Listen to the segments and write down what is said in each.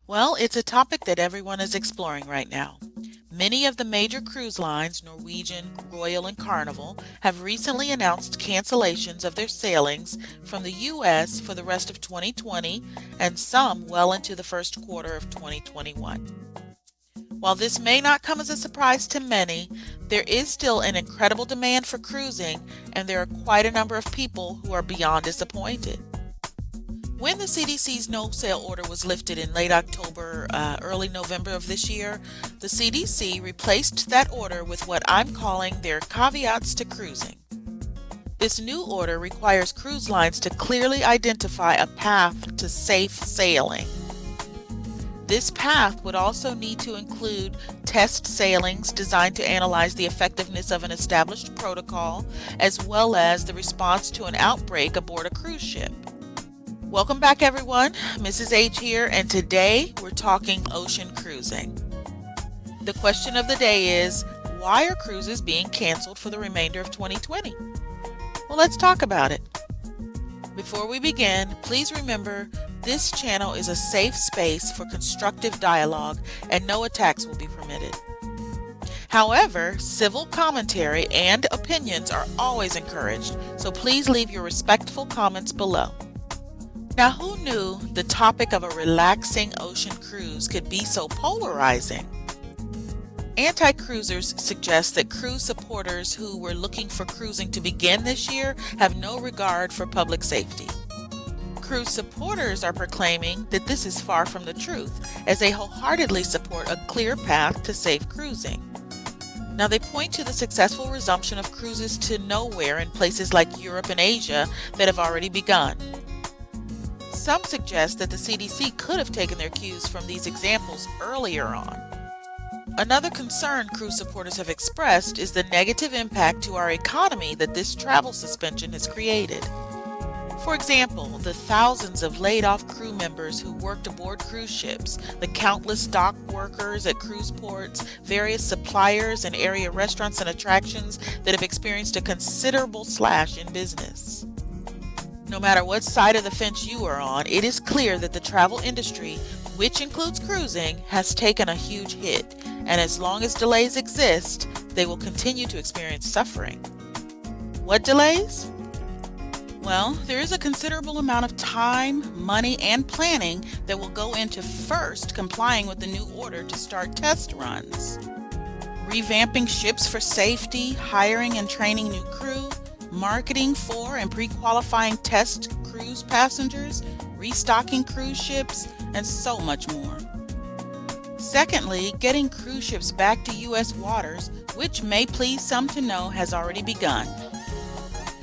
Well, it's a topic that everyone is exploring right now. Many of the major cruise lines, Norwegian, Royal, and Carnival, have recently announced cancellations of their sailings from the U.S. for the rest of 2020 and some well into the first quarter of 2021. While this may not come as a surprise to many, there is still an incredible demand for cruising, and there are quite a number of people who are beyond disappointed. When the CDC's no sail order was lifted in late October, early November of this year, the CDC replaced that order with what I'm calling their caveats to cruising. This new order requires cruise lines to clearly identify a path to safe sailing. This path would also need to include test sailings designed to analyze the effectiveness of an established protocol, as well as the response to an outbreak aboard a cruise ship. Welcome back, everyone. Mrs. H here, and today we're talking ocean cruising. The question of the day is, why are cruises being canceled for the remainder of 2020? Well, let's talk about it. Before we begin, please remember this channel is a safe space for constructive dialogue and no attacks will be permitted. However, civil commentary and opinions are always encouraged, so please leave your respectful comments below. Now, who knew the topic of a relaxing ocean cruise could be so polarizing? Anti-cruisers suggest that cruise supporters who were looking for cruising to begin this year have no regard for public safety. Cruise supporters are proclaiming that this is far from the truth, as they wholeheartedly support a clear path to safe cruising. Now, they point to the successful resumption of cruises to nowhere in places like Europe and Asia that have already begun. Some suggest that the CDC could have taken their cues from these examples earlier on. Another concern cruise supporters have expressed is the negative impact to our economy that this travel suspension has created. For example, the thousands of laid-off crew members who worked aboard cruise ships, the countless dock workers at cruise ports, various suppliers and area restaurants and attractions that have experienced a considerable slash in business. No matter what side of the fence you are on, it is clear that the travel industry, which includes cruising, has taken a huge hit, and as long as delays exist, they will continue to experience suffering. What delays? Well, there is a considerable amount of time, money, and planning that will go into first complying with the new order to start test runs. Revamping ships for safety, hiring and training new crew, marketing for and pre-qualifying test cruise passengers, restocking cruise ships, and so much more. Secondly, getting cruise ships back to U.S. waters, which may please some to know has already begun.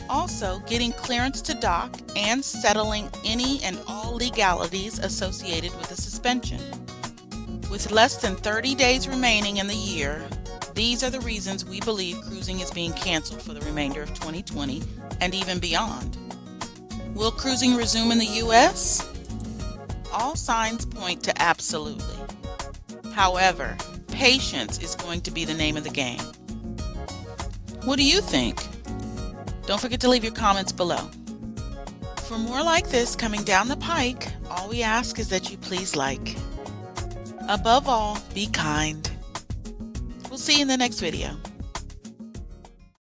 Also, getting clearance to dock and settling any and all legalities associated with the suspension. With less than 30 days remaining in the year, these are the reasons we believe cruising is being canceled for the remainder of 2020 and even beyond. Will cruising resume in the U.S.? All signs point to absolutely. However, patience is going to be the name of the game. What do you think? Don't forget to leave your comments below. For more like this coming down the pike, all we ask is that you please like. Above all, be kind. We'll see you in the next video.